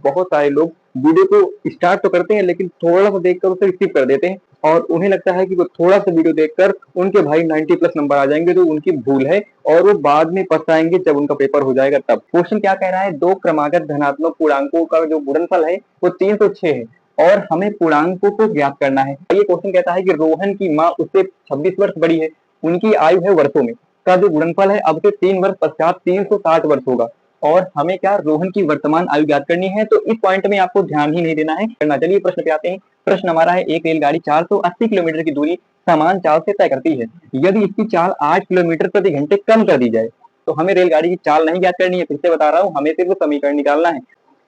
बहुत सारे लोग वीडियो को स्टार्ट तो करते हैं लेकिन थोड़ा सा देखकर उसे स्किप कर देते हैं और उन्हें लगता है कि वो थोड़ा सा वीडियो देखकर उनके भाई 90 प्लस नंबर आ जाएंगे, तो उनकी भूल है और वो बाद में पछताएंगे जब उनका पेपर हो जाएगा तब। क्वेश्चन क्या कह रहा है, दो क्रमागत धनात्मक पूर्णांकों का जो गुणनफल है वो 306 है और हमें पूर्णांकों को ज्ञात करना है। ये क्वेश्चन कहता है कि रोहन की माँ उससे 26 वर्ष बड़ी है, उनकी आयु है वर्षों में, का जो गुणनफल है अब से 3 वर्ष पश्चात 360 वर्ष होगा और हमें क्या रोहन की वर्तमान आयु ज्ञात करनी है। तो इस पॉइंट में आपको ध्यान ही नहीं देना है करना। चलिए प्रश्न पे आते हैं। प्रश्न हमारा है, एक रेलगाड़ी 480 किलोमीटर की दूरी समान चाल से तय करती है, यदि इसकी चाल 8 किलोमीटर प्रति घंटे कम कर दी जाए तो हमें रेलगाड़ी की चाल नहीं ज्ञात करनी है। फिर से बता रहा हूँ, हमें सिर्फ समीकरण निकालना है।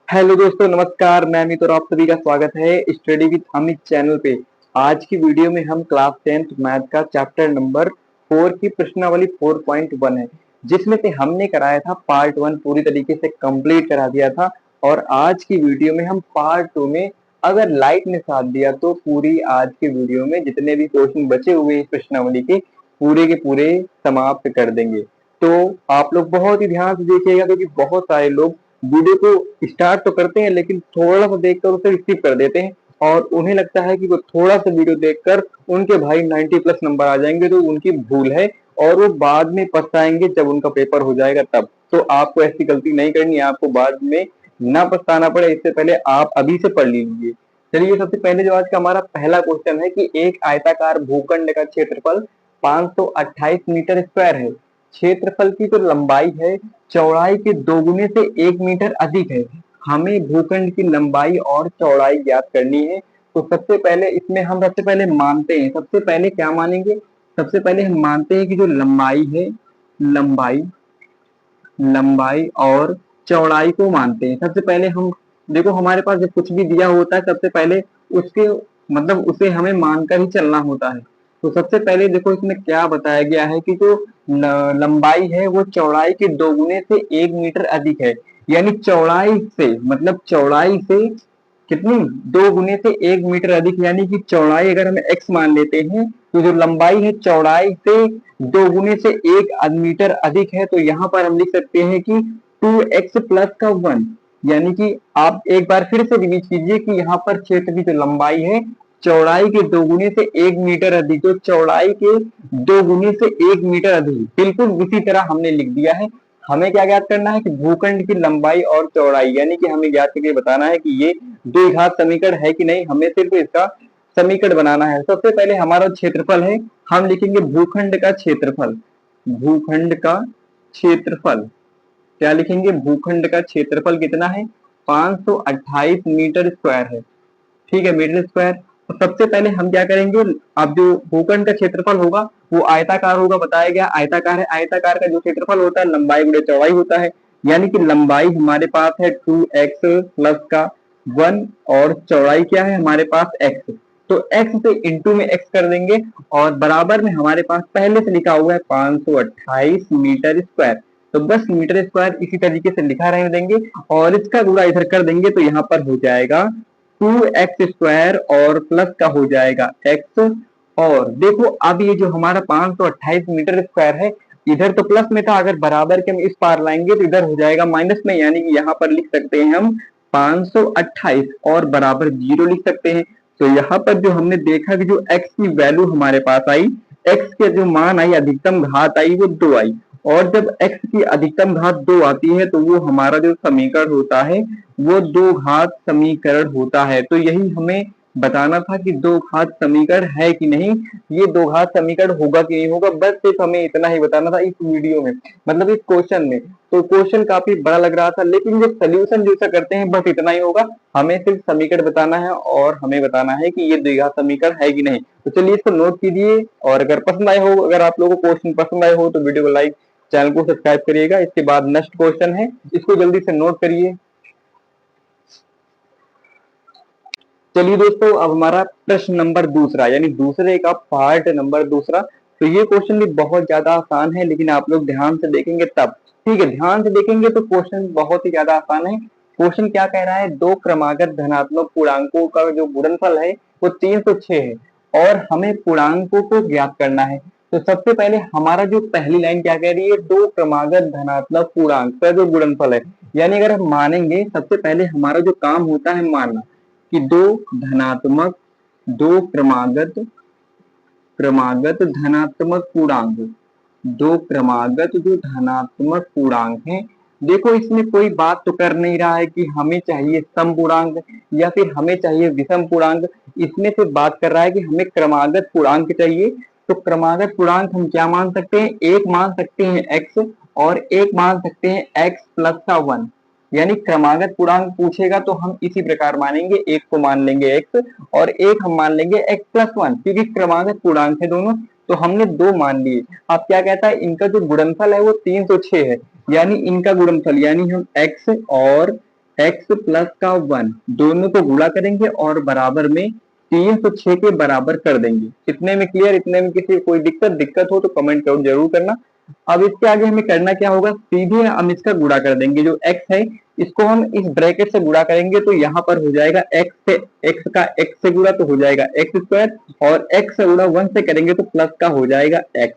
हेलो दोस्तों, नमस्कार, मैं अमित और आप सभी का स्वागत है स्टडी विद अमित चैनल पे। आज की वीडियो में हम क्लास 10th मैथ का चैप्टर नंबर 4 की प्रश्नावली 4.1 है, जिसमें से हमने कराया था पार्ट 1 पूरी तरीके से कंप्लीट करा दिया था और आज की वीडियो में हम पार्ट 2 में अगर लाइट ने साथ दिया तो पूरी आज के वीडियो में जितने भी क्वेश्चन बचे हुए इस प्रश्नावली के पूरे समाप्त कर देंगे। तो आप लोग बहुत ही ध्यान से देखिएगा क्योंकि बहुत सारे लोग वीडियो को स्टार्ट तो करते हैं लेकिन थोड़ा सा देखकर उसे स्किप कर देते हैं और उन्हें लगता है कि वो थोड़ा सा वीडियो देखकर उनके भाई 90 प्लस नंबर आ जाएंगे, तो उनकी भूल है और वो बाद में पछताएंगे जब उनका पेपर हो जाएगा तब। तो आपको ऐसी गलती नहीं करनी है, आपको बाद में ना पछताना पड़े, इससे पहले आप अभी से पढ़ लीजिए। चलिए सबसे पहले जो आज का हमारा पहला क्वेश्चन है कि एक आयताकार भूखंड का क्षेत्रफल 528 मीटर स्क्वायर है, क्षेत्रफल की जो लंबाई है चौड़ाई के दोगुने से 1 मीटर अधिक है, हमें भूखंड की लंबाई और चौड़ाई ज्ञात करनी है। तो सबसे पहले इसमें हम सबसे पहले मानते हैं, सबसे पहले क्या मानेंगे, सबसे पहले हम मानते हैं कि जो लंबाई है, लंबाई और चौड़ाई को मानते हैं। सबसे पहले हम देखो, हमारे पास जब कुछ भी दिया होता है सबसे पहले उसके मतलब उसे हमें मानकर ही चलना होता है। तो सबसे पहले देखो इसमें क्या बताया गया है कि जो लंबाई है वो चौड़ाई के दोगुने से 1 मीटर अधिक है, यानी चौड़ाई से मतलब चौड़ाई से कितनी, 2 गुने से 1 मीटर अधिक, यानी कि चौड़ाई अगर हम x मान लेते हैं तो जो लंबाई है चौड़ाई से 2 गुने से 1 मीटर अधिक है, तो यहाँ पर हम लिख सकते हैं कि 2x प्लस का 1, यानी कि आप एक बार फिर से रिवीज कीजिए कि यहाँ पर क्षेत्र की जो लंबाई है चौड़ाई के 2 गुने से 1 मीटर अधिक, तो चौड़ाई के 2 गुने से 1 मीटर अधिक, बिल्कुल उसी तरह हमने लिख दिया है। हमें क्या ज्ञात करना है कि भूखंड की लंबाई और चौड़ाई, यानी कि हमें ज्ञात करके बताना है कि ये द्विघात समीकरण है कि नहीं, हमें सिर्फ इसका समीकरण बनाना है। सबसे पहले हमारा क्षेत्रफल है, हम लिखेंगे भूखंड का क्षेत्रफल, भूखंड का क्षेत्रफल क्या लिखेंगे, भूखंड का क्षेत्रफल कितना है, 528 मीटर स्क्वायर है, ठीक है, मीटर स्क्वायर। तो सबसे पहले हम क्या करेंगे, अब जो भूखंड का क्षेत्रफल होगा वो आयताकार होगा, बताया गया आयताकार है, आयताकार का जो क्षेत्रफल होता है लंबाई गुणे चौड़ाई होता है, यानी कि लंबाई हमारे पास है 2x प्लस का 1 और चौड़ाई क्या है हमारे पास x, तो x से इंटू में x कर देंगे और बराबर में हमारे पास पहले से लिखा हुआ है 528 मीटर स्क्वायर, तो बस मीटर स्क्वायर इसी तरीके से लिखा रहने देंगे और इसका गुणा इधर कर देंगे तो यहाँ पर हो जाएगा 2x स्क्वायर और प्लस का हो जाएगा x, और देखो अब ये जो हमारा 528 मीटर स्क्वायर है इधर तो प्लस में था, अगर बराबर के हम इस पार लाएंगे तो इधर हो जाएगा माइनस में, यानी कि यहाँ पर लिख सकते हैं हम 528 और बराबर 0 लिख सकते हैं। तो यहाँ पर जो हमने देखा कि जो x की वैल्यू हमारे पास आई, x के जो मान आई अधिकतम घात आई वो 2 आई, और जब x की अधिकतम घात 2 आती है तो वो हमारा जो समीकरण होता है वो 2 घात समीकरण होता है। तो यही हमें बताना था कि 2 घात समीकरण है कि नहीं, ये 2 घात समीकरण होगा कि नहीं होगा, बस सिर्फ हमें इतना ही बताना था इस वीडियो में, मतलब इस क्वेश्चन में। तो क्वेश्चन काफी बड़ा लग रहा था लेकिन जब सोल्यूशन जैसा करते हैं बस इतना ही होगा, हमें सिर्फ समीकरण बताना है और हमें बताना है कि ये द्विघात समीकरण है कि नहीं। तो चलिए इसको नोट कीजिए और अगर पसंद आए हो, अगर आप लोगों को क्वेश्चन पसंद आए हो तो वीडियो को लाइक, चैनल को सब्सक्राइब करिएगा। इसके बाद नेक्स्ट क्वेश्चन है, इसको जल्दी से नोट करिए। चलिए दोस्तों, अब हमारा प्रश्न नंबर दूसरा, यानी दूसरे का पार्ट नंबर दूसरा। तो ये क्वेश्चन भी बहुत ज्यादा आसान है लेकिन आप लोग ध्यान से देखेंगे तब, ठीक है, ध्यान से देखेंगे तो क्वेश्चन बहुत ही ज्यादा आसान है। क्वेश्चन क्या कह रहा है, दो क्रमागत धनात्मक पूर्णांकों का जो गुणनफल है वो 306 है और हमें पूर्णांकों को ज्ञात करना है। तो सबसे पहले हमारा जो पहली लाइन क्या कह रही है, दो क्रमागत धनात्मक पूर्णांक का जो गुणनफल है, यानी अगर हम मानेंगे, सबसे पहले हमारा जो काम होता है मानना कि दो क्रमागत धनात्मक पूर्णांक, दो क्रमागत जो धनात्मक पूर्णांक हैं, देखो इसमें कोई बात तो कर नहीं रहा है कि हमें चाहिए सम पूर्णांक या फिर हमें चाहिए विषम पूर्णांक। इसमें से बात कर रहा है कि हमें क्रमागत पूर्णांक चाहिए। तो क्रमागत पूर्णांक हम क्या मान सकते हैं, एक मान सकते हैं x और एक मान सकते हैं x प्लस का 1। यानी क्रमागत पूर्णांक पूछेगा तो हम इसी प्रकार मानेंगे, एक को मान लेंगे x और एक हम मान लेंगे x प्लस 1, क्योंकि क्रमागत पूर्णांक है दोनों। तो हमने दो मान लिए। अब क्या कहता है, इनका जो गुणनफल है वो 306 है, यानी इनका गुणनफल, यानी हम x और x प्लस का 1 दोनों को गुणा करेंगे और बराबर में 306 के बराबर कर देंगे। इतने में क्लियर, इतने में किसी कोई दिक्कत हो तो कमेंट जरूर करना। अब इसके आगे हमें करना क्या होगा, सीधे हम इसका गुणा कर देंगे। जो x है इसको हम इस ब्रैकेट से गुणा करेंगे तो यहाँ पर हो जाएगा x से गुणा तो हो जाएगा x स्क्वायर, और x से गुणा 1 से करेंगे तो प्लस का हो जाएगा x।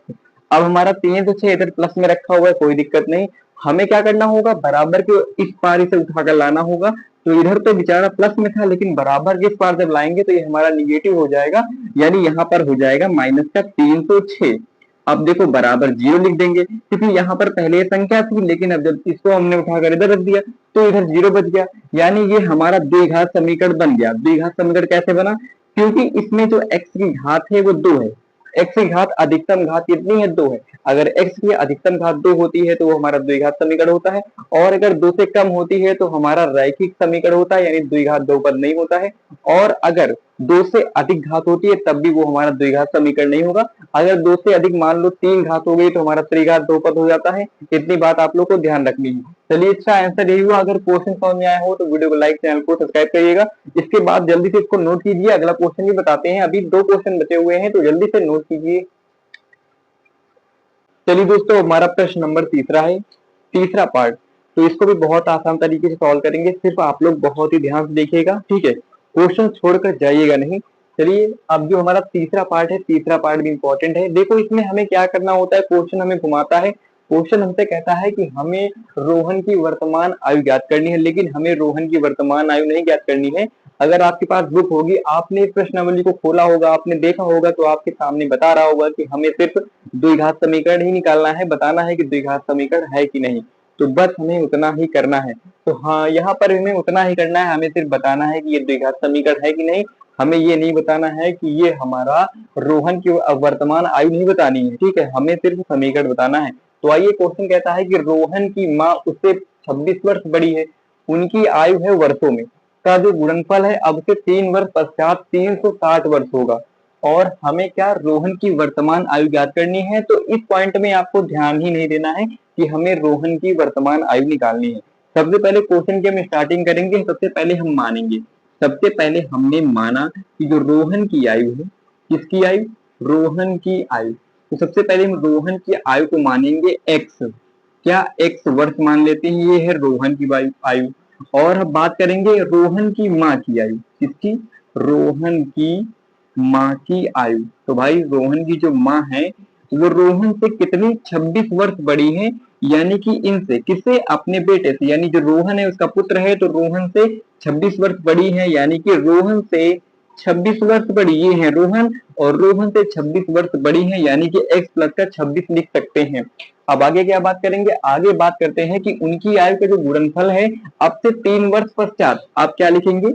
अब हमारा 306 इधर प्लस में रखा हुआ है, कोई दिक्कत नहीं। हमें क्या करना होगा, बराबर के इस पार इसे उठाकर लाना होगा। तो इधर तो बेचारा प्लस में था, लेकिन बराबर के इस पार जब लाएंगे तो ये हमारा निगेटिव हो जाएगा, यानी यहाँ पर हो जाएगा माइनस का 306। अब देखो बराबर 0 लिख देंगे, क्योंकि यहाँ पर पहले संख्या थी, लेकिन अब जब इसको हमने उठाकर इधर रख दिया तो इधर 0 बच गया, यानी ये हमारा द्विघात समीकरण बन गया। द्विघात समीकरण कैसे बना, क्योंकि इसमें जो x की घात है वो 2 है, x की घात अधिकतम घात कितनी है, 2 है। अगर x की अधिकतम घात 2 होती है तो वो हमारा द्विघात समीकरण होता है, और अगर 2 से कम होती है तो हमारा रैखिक समीकरण होता है, यानी द्विघात बहुपद नहीं होता है। और अगर 2 से अधिक घात होती है तब भी वो हमारा द्विघात समीकरण नहीं होगा। अगर 2 से अधिक मान लो 3 घात हो गई तो हमारा त्रिघात बहुपद हो जाता है। इतनी बात आप लोग को ध्यान रखनी है। चलिए, इसका आंसर यही हुआ। अगर क्वेश्चन समझ में आया हो तो वीडियो को लाइक, चैनल को सब्सक्राइब करिएगा। इसके बाद जल्दी से इसको नोट कीजिए, अगला क्वेश्चन भी बताते हैं। अभी 2 क्वेश्चन बचे हुए हैं तो जल्दी से नोट कीजिए। चलिए दोस्तों, हमारा प्रश्न नंबर तीसरा है, तीसरा पार्ट। तो इसको भी बहुत आसान तरीके से सॉल्व करेंगे, सिर्फ आप लोग बहुत ही ध्यान से देखिएगा, ठीक है, क्वेश्चन छोड़कर जाइएगा नहीं। चलिए, अब जो हमारा तीसरा पार्ट है, तीसरा पार्ट भी इंपॉर्टेंट है। देखो इसमें हमें क्या करना होता है, क्वेश्चन हमें घुमाता है। क्वेश्चन हमसे कहता है कि हमें रोहन की वर्तमान आयु ज्ञात करनी है, लेकिन हमें रोहन की वर्तमान आयु नहीं ज्ञात करनी है। अगर आपके पास बुक होगी, आपने इस प्रश्नावली को खोला होगा, आपने देखा होगा, तो आपके सामने बता रहा होगा कि हमें सिर्फ द्विघात समीकरण ही निकालना है, बताना है कि द्विघात समीकरण है कि नहीं। तो बस हमें उतना ही करना है। तो हाँ, यहाँ पर हमें उतना ही करना है, हमें सिर्फ बताना है कि ये द्विघात समीकरण है कि नहीं। हमें ये नहीं बताना है कि ये हमारा रोहन की वर्तमान आयु नहीं बतानी है, ठीक है, हमें सिर्फ समीकरण बताना है। तो आइए, क्वेश्चन कहता है कि रोहन की माँ उससे 26 वर्ष बड़ी है, उनकी आयु है वर्षों में, का जो गुणनफल है अब से 3 वर्ष पश्चात 360 वर्ष होगा, और हमें क्या, रोहन की वर्तमान आयु ज्ञात करनी है। तो इस पॉइंट में आपको ध्यान ही नहीं देना है कि हमें रोहन की वर्तमान आयु निकालनी है। सबसे पहले क्वेश्चन की हम स्टार्टिंग करेंगे, सबसे पहले हम मानेंगे, सबसे पहले हमने माना कि जो रोहन की आयु है, किसकी आयु, रोहन की आयु। तो सबसे पहले हम रोहन की आयु को मानेंगे x, क्या x वर्ष मान लेते हैं, ये है रोहन की आयु। और हम बात करेंगे रोहन की माँ की आयु, किसकी, रोहन की माँ की आयु। तो भाई रोहन की जो माँ है वो रोहन से कितनी, 26 वर्ष बड़ी है, यानी कि इनसे, किससे, अपने बेटे से, यानी जो रोहन है उसका पुत्र है, तो रोहन से 26 वर्ष बड़ी है, यानी कि रोहन से 26 वर्ष बड़ी, ये है रोहन, और रोहन से 26 वर्ष बड़ी है, यानी कि x प्लस का 26 लिख सकते हैं। अब आगे क्या बात करेंगे, आगे बात करते हैं कि उनकी आयु का जो गुणनफल है अब से 3 वर्ष पश्चात, आप क्या लिखेंगे,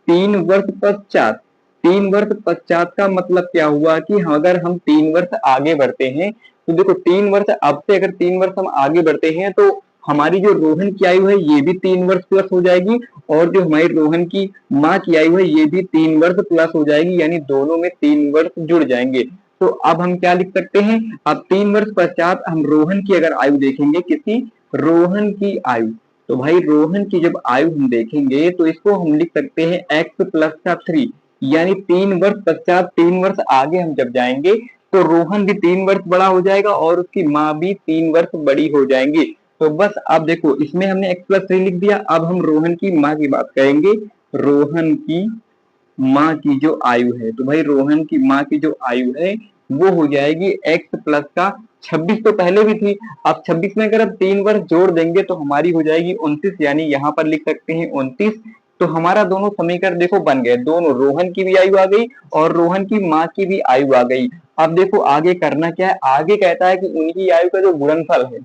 3 वर्ष पश्चात। 3 वर्ष पश्चात का मतलब क्या हुआ कि अगर हम 3 वर्ष आगे बढ़ते हैं, तो देखो 3 वर्ष अब से अगर 3 वर्ष हम आगे बढ़ते हैं तो हमारी जो रोहन की आयु है ये भी 3 वर्ष प्लस हो जाएगी, और जो हमारी रोहन की माँ की आयु है ये भी 3 वर्ष प्लस हो जाएगी, यानी दोनों में 3 वर्ष जुड़ जाएंगे। तो अब हम क्या लिख सकते हैं, अब 3 वर्ष पश्चात हम रोहन की अगर आयु देखेंगे, किसी, रोहन की आयु, तो भाई रोहन की जब आयु हम देखेंगे तो इसको हम लिख सकते हैं x प्लस का 3, यानी 3 वर्ष पश्चात, 3 वर्ष आगे हम जब जाएंगे तो रोहन भी 3 वर्ष बड़ा हो जाएगा और उसकी माँ भी 3 वर्ष बड़ी हो जाएंगी। तो बस अब देखो, इसमें हमने x प्लस 3 लिख दिया। अब हम रोहन की माँ की बात करेंगे, रोहन की माँ की जो आयु है, तो भाई रोहन की माँ की जो आयु है वो हो जाएगी x प्लस का 26 तो पहले भी थी, अब 26 में अगर अब 3 वर्ष जोड़ देंगे तो हमारी हो जाएगी 29, यानी यहाँ पर लिख सकते हैं 29। तो हमारा दोनों समीकरण देखो बन गए, दोनों रोहन की भी आयु आ गई और रोहन की माँ की भी आयु आ गई। अब देखो आगे करना क्या है, आगे कहता है कि उनकी आयु का जो गुणनफल है,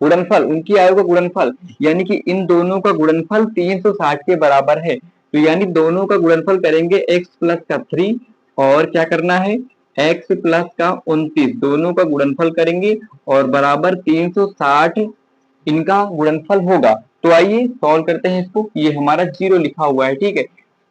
गुणनफल उनकी आयु का गुणनफल, यानी कि इन दोनों का गुणनफल 360 के बराबर है। तो यानी दोनों का गुणनफल करेंगे x प्लस का 3 और क्या करना है x प्लस का 29, दोनों का गुणनफल करेंगे और बराबर 360 इनका गुणनफल होगा। तो आइए सॉल्व करते हैं इसको, ये हमारा 0 लिखा हुआ है, ठीक है।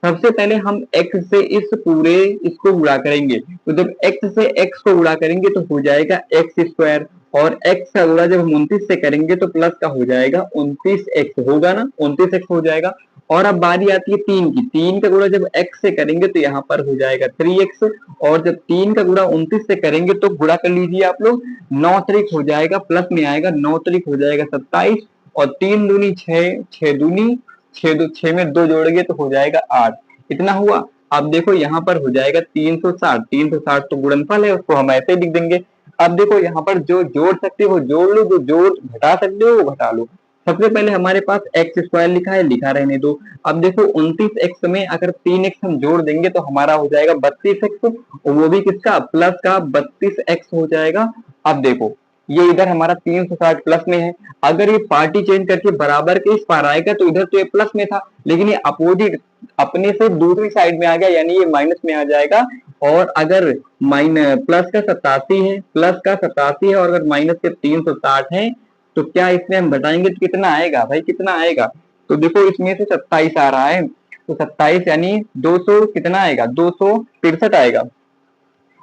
सबसे पहले हम x से इस पूरे इसको गुणा करेंगे, तो जब x से x को गुणा करेंगे तो हो जाएगा x स्क्वायर, और x का गुणा जब हम 29 से करेंगे तो प्लस का हो जाएगा 29x होगा ना, 29x हो जाएगा। और अब बारी आती है 3 की, 3 का गुणा जब x से करेंगे तो यहाँ पर हो जाएगा 3x, और जब 3 का गुणा 29 से करेंगे तो गुणा कर लीजिए आप लोग, 9 तरीक हो जाएगा, प्लस में आएगा 9 तरीक हो जाएगा 27, और 3 दूनी 6, 6 दूनी 6, 6 में 2 जोड़ेंगे तो हो जाएगा 8, इतना हुआ। अब देखो यहाँ पर हो जाएगा 360, 360 तो गुणनफल है, उसको हम ऐसे लिख देंगे। अब देखो यहाँ पर जो जोड़ सकते हो जोड़ लो, जो जोड़ घटा सकते हो वो घटा लो। सबसे पहले हमारे पास एक्स स्क्वायर लिखा है, लिखा रहने दो। अब देखो 29x में अगर 3x हम जोड़ देंगे तो हमारा हो जाएगा 32x, और वो भी किसका, प्लस का 32x हो जाएगा। अब देखो ये इधर हमारा 360 प्लस में है, अगर ये पार्टी चेंज करके बराबर के इस पार आएगा तो इधर तो ये प्लस में था, लेकिन ये अपोजिट अपने से दूसरी साइड में आ गया, यानी ये माइनस में आ जाएगा। और अगर प्लस का 87 है, प्लस का 87 है, और अगर माइनस के 360 है तो क्या इसमें हम घटाएंगे तो कितना आएगा भाई, कितना आएगा। तो देखो इसमें से 27 आ रहा है, तो 27 यानी 200 कितना आएगा, 263 आएगा।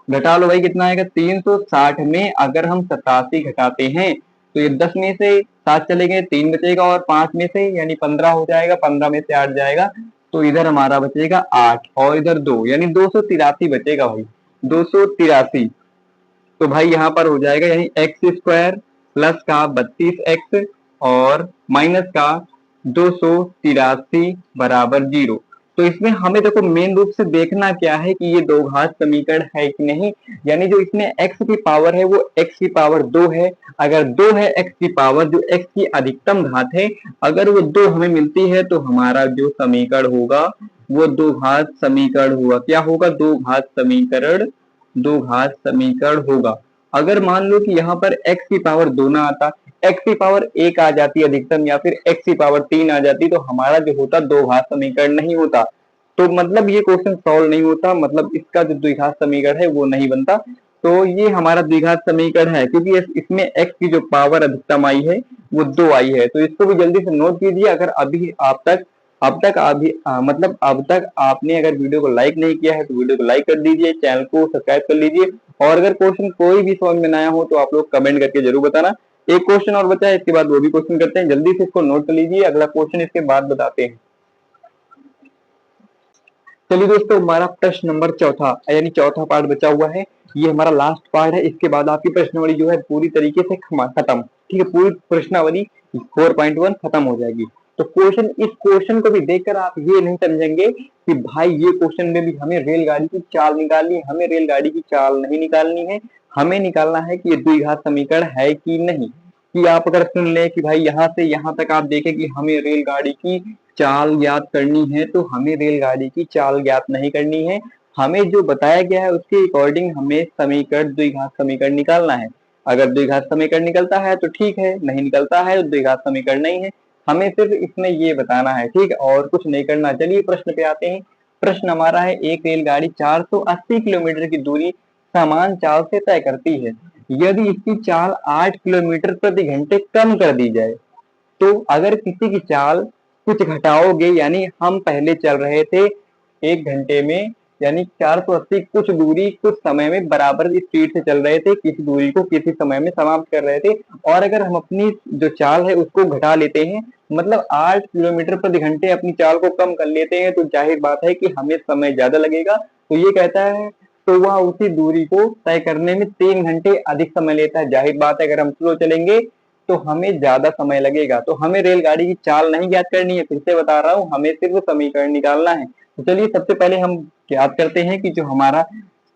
घटा लो भाई कितना आएगा, 360 में अगर हम 87 घटाते हैं तो ये 10 में से 7 चले गए, 3 बचेगा, और 5 में से यानी 15 हो जाएगा, 15 में से 8 जाएगा, तो इधर हमारा बचेगा 8 और इधर 2, यानी 283 बचेगा भाई, 283। तो भाई यहाँ पर हो जाएगा यानी एक्स स्क्वायर प्लस का 32x और माइनस का 283 बराबर 0। तो इसमें हमें देखो मेन रूप से देखना क्या है कि ये दो घात समीकरण है कि नहीं, यानी जो इसमें x की पावर है वो x की पावर 2 है, अगर 2 है x की पावर, जो x की अधिकतम घात है, अगर वो 2 हमें मिलती है तो हमारा जो समीकरण होगा वो दो घात समीकरण होगा। क्या होगा, दो घात समीकरण, दो घात समीकरण होगा। अगर मान लो कि यहाँ पर x की पावर 2 ना आता, x की पावर 1 आ जाती अधिकतम, या फिर x की पावर 3 आ जाती, तो हमारा जो होता दो घात समीकरण नहीं होता, तो मतलब ये क्वेश्चन सॉल्व नहीं होता, मतलब इसका जो द्विघात समीकरण है वो नहीं बनता। तो ये हमारा द्विघात समीकरण है, क्योंकि इसमें x की जो पावर अधिकतम आई है वो 2 आई है। तो इसको भी जल्दी से नोट कीजिए। अगर अभी मतलब अब तक आपने अगर वीडियो को लाइक नहीं किया है तो वीडियो को लाइक कर दीजिए, चैनल को सब्सक्राइब कर लीजिए, और अगर क्वेश्चन कोई भी समझ में ना आया हो तो आप लोग कमेंट करके जरूर बताना। एक क्वेश्चन और बचा है, इसके बाद वो भी क्वेश्चन करते हैं, जल्दी से इसको नोट कर लीजिए, अगला क्वेश्चन इसके बाद बताते हैं। चलिए दोस्तों, हमारा प्रश्न नंबर चौथा यानी चौथा पार्ट बचा हुआ है, ये हमारा लास्ट पार्ट है। इसके बाद आपकी प्रश्नावली जो है पूरी तरीके से खत्म, ठीक है, पूरी प्रश्नावली 4.1 खत्म हो जाएगी। तो क्वेश्चन, इस क्वेश्चन को भी देखकर आप ये नहीं समझेंगे कि भाई ये क्वेश्चन में भी हमें रेलगाड़ी की चाल निकालनी है, हमें रेलगाड़ी की चाल नहीं निकालनी है, हमें निकालना है कि ये द्विघात समीकरण है कि नहीं। कि आप अगर सुन ले कि भाई यहाँ से यहाँ तक आप देखें कि हमें रेलगाड़ी की चाल ज्ञात करनी है, तो हमें रेलगाड़ी की चाल ज्ञात नहीं करनी है, हमें जो बताया गया है उसके अकॉर्डिंग हमें समीकरण, द्विघात समीकरण निकालना है। अगर द्विघात समीकरण निकलता है तो ठीक है, नहीं निकलता है तो द्विघात समीकरण नहीं है, हमें सिर्फ इसमें ये बताना है, ठीक है, और कुछ नहीं करना। चलिए प्रश्न पे आते हैं। प्रश्न हमारा है, एक रेलगाड़ी 480 किलोमीटर की दूरी समान चाल से तय करती है, यदि इसकी चाल 8 किलोमीटर प्रति घंटे कम कर दी जाए, तो अगर किसी की चाल कुछ घटाओगे, यानी हम पहले चल रहे थे 1 घंटे में, यानी 480 कुछ दूरी कुछ समय में बराबर स्पीड से चल रहे थे, किसी दूरी को किसी समय में समाप्त कर रहे थे, और अगर हम अपनी जो चाल है उसको घटा लेते हैं, मतलब 8 किलोमीटर प्रति घंटे अपनी चाल को कम कर लेते हैं, तो जाहिर बात है कि हमें समय ज्यादा लगेगा। तो ये कहता है तो वह उसी दूरी को तय करने में 3 घंटे अधिक समय लेता है। जाहिर बात है अगर हम स्लो चलेंगे तो हमें ज्यादा समय लगेगा। तो हमें रेलगाड़ी की चाल नहीं ज्ञात करनी है, फिर से बता रहा हूँ, हमें सिर्फ समीकरण निकालना है। तो चलिए सबसे पहले हम ज्ञात करते हैं कि जो हमारा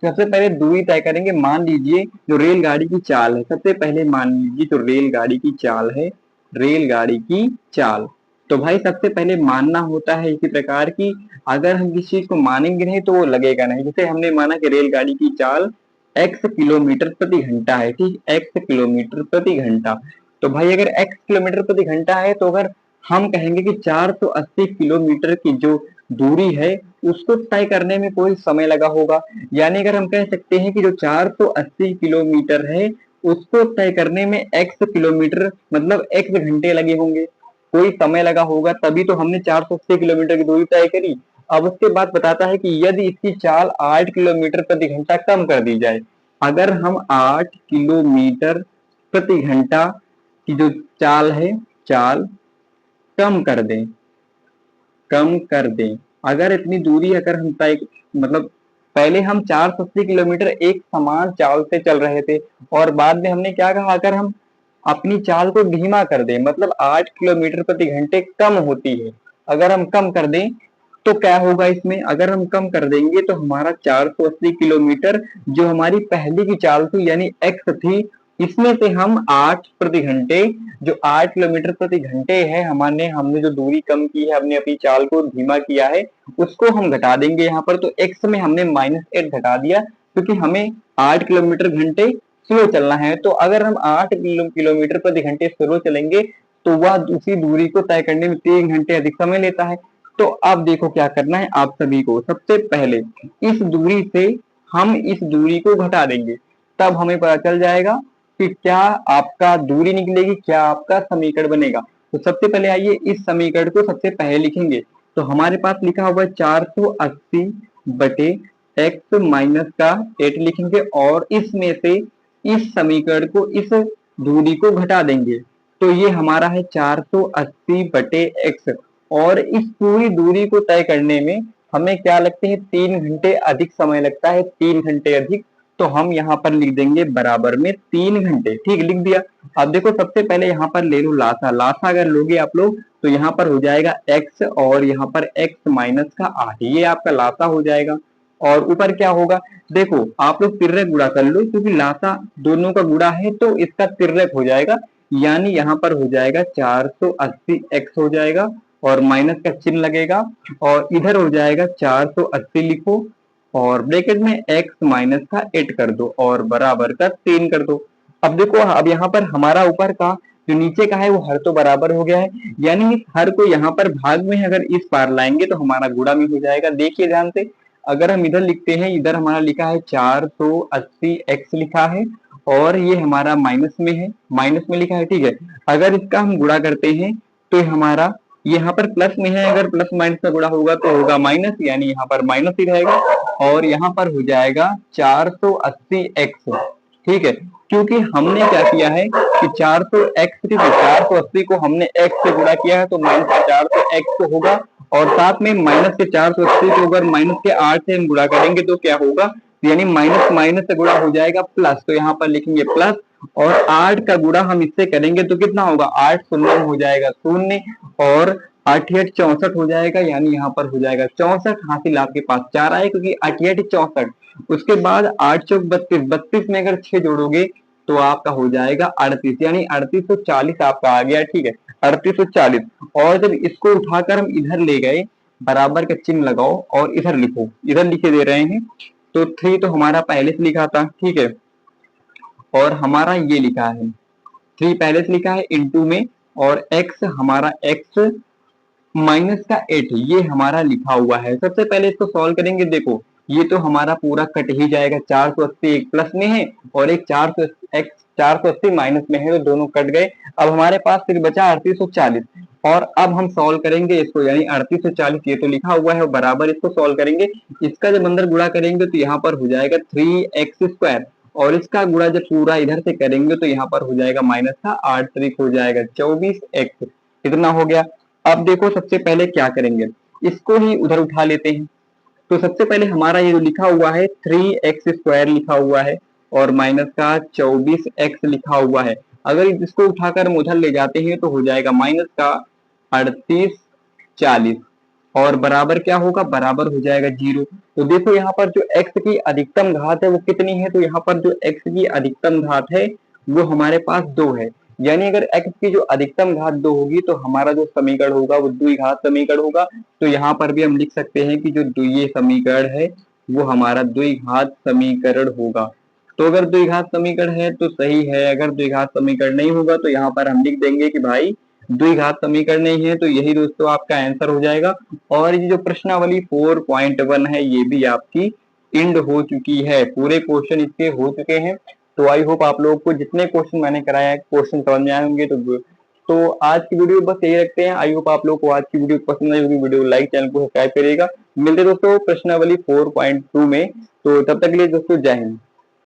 सबसे पहले दूरी तय करेंगे। मान लीजिए जो रेलगाड़ी की चाल है, सबसे पहले मान लीजिए जो रेलगाड़ी की चाल है, रेलगाड़ी की चाल, तो भाई सबसे पहले मानना होता है इसी प्रकार की, अगर हम किसी चीज को मानेंगे नहीं तो वो लगेगा नहीं। जैसे हमने माना कि रेलगाड़ी की चाल x किलोमीटर प्रति घंटा है, ठीक, x किलोमीटर प्रति घंटा। तो भाई अगर x किलोमीटर प्रति घंटा है तो अगर हम कहेंगे कि 480 किलोमीटर की जो दूरी है उसको तय करने में कोई समय लगा होगा, यानी अगर हम कह सकते हैं कि जो 480 किलोमीटर है उसको तय करने में x किलोमीटर मतलब x घंटे लगे होंगे, कोई समय लगा होगा, तभी तो हमने 480 किलोमीटर की दूरी तय करी। अब उसके बाद बताता है कि यदि इसकी चाल 8 किलोमीटर प्रति घंटा कम कर दी जाए, अगर हम 8 किलोमीटर प्रति घंटा की जो चाल है, चाल कम कर दें, कम कर दें, अगर इतनी दूरी अगर हम तय मतलब पहले हम 480 किलोमीटर एक समान चाल से चल रहे थे और बाद में हमने क्या कहा, अगर हम अपनी चाल को धीमा कर दें मतलब 8 किलोमीटर प्रति घंटे कम होती है, अगर हम कम कर दें तो क्या होगा इसमें, अगर हम कम कर देंगे तो हमारा 480 किलोमीटर जो हमारी पहले की चाल थी यानी एक्स थी, इसमें से हम 8 प्रति घंटे, जो 8 किलोमीटर प्रति घंटे है हमने जो दूरी कम की है, हमने अपनी चाल को धीमा किया है, उसको हम घटा देंगे यहाँ पर। तो एक्स में हमने -8 घटा दिया क्योंकि हमें 8 किलोमीटर घंटे स्लो चलना है। तो अगर हम 8 किलोमीटर प्रति घंटे स्लो चलेंगे तो वह उसी दूरी को तय करने में 3 घंटे अधिक समय लेता है। तो अब देखो क्या करना है आप सभी को, सबसे पहले इस दूरी से हम इस दूरी को घटा देंगे, तब हमें पता चल जाएगा कि क्या आपका दूरी निकलेगी, क्या आपका समीकरण बनेगा। तो सबसे पहले आइए इस समीकरण को सबसे पहले लिखेंगे। तो हमारे पास लिखा हुआ है 480 बटे x माइनस का 8 लिखेंगे और इसमें से इस समीकरण को इस दूरी को घटा देंगे। तो ये हमारा है 480 बटे x और इस पूरी दूरी को तय करने में हमें क्या लगते हैं, 3 घंटे अधिक समय लगता है, 3 घंटे अधिक। तो हम यहाँ पर लिख देंगे बराबर में 3 घंटे, ठीक, लिख दिया। अब देखो सबसे पहले यहाँ पर ले लो लासा, लासा अगर लोगे आप लोग तो यहाँ पर हो जाएगा x और यहाँ पर x माइनस का 8, ये आपका लासा हो जाएगा। और ऊपर क्या होगा, देखो आप लोग तिर्यक गुणा कर लो क्योंकि लासा दोनों का गुणा है तो इसका तिर्यक हो जाएगा, यानी यहाँ पर हो जाएगा 480 x हो जाएगा और माइनस का चिन्ह लगेगा और इधर हो जाएगा 480 लिखो और ब्रैकेट में x माइनस का 8 कर दो और बराबर का 3 कर दो। अब देखो अब यहाँ पर हमारा ऊपर का जो नीचे का है वो हर तो बराबर हो गया है, यानी इस हर को यहाँ पर भाग में अगर इस पार लाएंगे तो हमारा गुणा में हो जाएगा। देखिए ध्यान से, अगर हम इधर लिखते हैं, इधर हमारा लिखा है 480 x लिखा है और ये हमारा माइनस में है, माइनस में लिखा है, ठीक है। अगर इसका हम गुणा करते हैं तो हमारा यहाँ पर प्लस में है, अगर प्लस माइनस का गुणा होगा तो होगा माइनस, यानी यहाँ पर माइनस ही रहेगा और यहाँ पर हो जाएगा 480 x, ठीक है। क्योंकि हमने क्या किया है कि 400 x, 480 को हमने x से गुणा किया है तो माइनस का 400 x होगा और साथ में माइनस के 480 को अगर माइनस के 8 से हम गुणा करेंगे तो क्या होगा, यानी माइनस माइनस से गुणा हो जाएगा प्लस, तो यहाँ पर लिखेंगे प्लस और 8 का गुणा हम इससे करेंगे तो कितना होगा, 8 शून्य हो जाएगा शून्य और 8 8 64 हो जाएगा, यानी यहाँ पर हो जाएगा 64। हासिल आपके पास 4 आए क्योंकि 8 8 64। उसके बाद 8 चौक 32, 32 में अगर 6 जोड़ोगे तो आपका हो जाएगा 38, यानी 3840 आपका आ गया, ठीक है, 3840। और जब इसको उठाकर हम इधर ले गए, बराबर का चिन्ह लगाओ और इधर लिखो, इधर लिखे दे रहे हैं तो 3 तो हमारा पहले से लिखा था, ठीक है, और हमारा ये लिखा है 3 पहले से लिखा है इंटू में और x हमारा x माइनस का 8 ये हमारा लिखा हुआ है। सबसे पहले इसको सॉल्व करेंगे, देखो ये तो हमारा पूरा कट ही जाएगा, 480 एक प्लस में है और एक 480 माइनस में है तो दोनों कट गए। अब हमारे पास फिर बचा 3840 और अब हम सॉल्व करेंगे इसको, यानी 3840 ये तो लिखा हुआ है बराबर इसको सॉल्व करेंगे, इसका जब अंदर गुणा करेंगे तो यहाँ पर हो जाएगा 3x² और इसका गुणा जब पूरा इधर से करेंगे तो यहाँ पर हो जाएगा माइनस का 8 3 हो जाएगा 24x, इतना हो गया। अब देखो सबसे पहले क्या करेंगे, इसको ही उधर उठा लेते हैं। तो सबसे पहले हमारा ये जो लिखा हुआ है 3x² लिखा हुआ है और माइनस का 24x लिखा हुआ है, अगर इसको उठाकर हम उधर ले जाते हैं तो हो जाएगा माइनस का 3840 और बराबर क्या होगा, बराबर हो जाएगा 0। तो देखो यहाँ पर जो x की अधिकतम घात है वो कितनी है, तो यहाँ पर जो x की अधिकतम घात है वो हमारे पास 2 है। यानी अगर x की जो अधिकतम घात 2 होगी तो हमारा जो समीकरण होगा वो द्विघात समीकरण होगा। तो यहाँ पर भी हम लिख सकते हैं कि जो द्वितीय समीकरण है वो हमारा द्विघात समीकरण होगा। तो अगर द्विघात समीकरण है तो सही है, अगर द्विघात समीकरण नहीं होगा तो यहाँ पर हम लिख देंगे कि भाई द्विघात समीकरण नहीं है। तो यही दोस्तों आपका आंसर हो जाएगा। और ये जो प्रश्नावली 4.1 है ये भी आपकी इंड हो चुकी है, पूरे क्वेश्चन इसके हो चुके हैं। तो आई होप आप लोगों को जितने क्वेश्चन मैंने कराया है क्वेश्चन समझ में आए होंगे। तो आज की वीडियो बस यही रखते हैं। आई होप आप लोगों को आज की वीडियो पसंद आई होगी। वीडियो लाइक, चैनल को सब्सक्राइब करिएगा। मिलते दोस्तों प्रश्नावली 4.2 में। तो तब तक के लिए दोस्तों जय हिंद।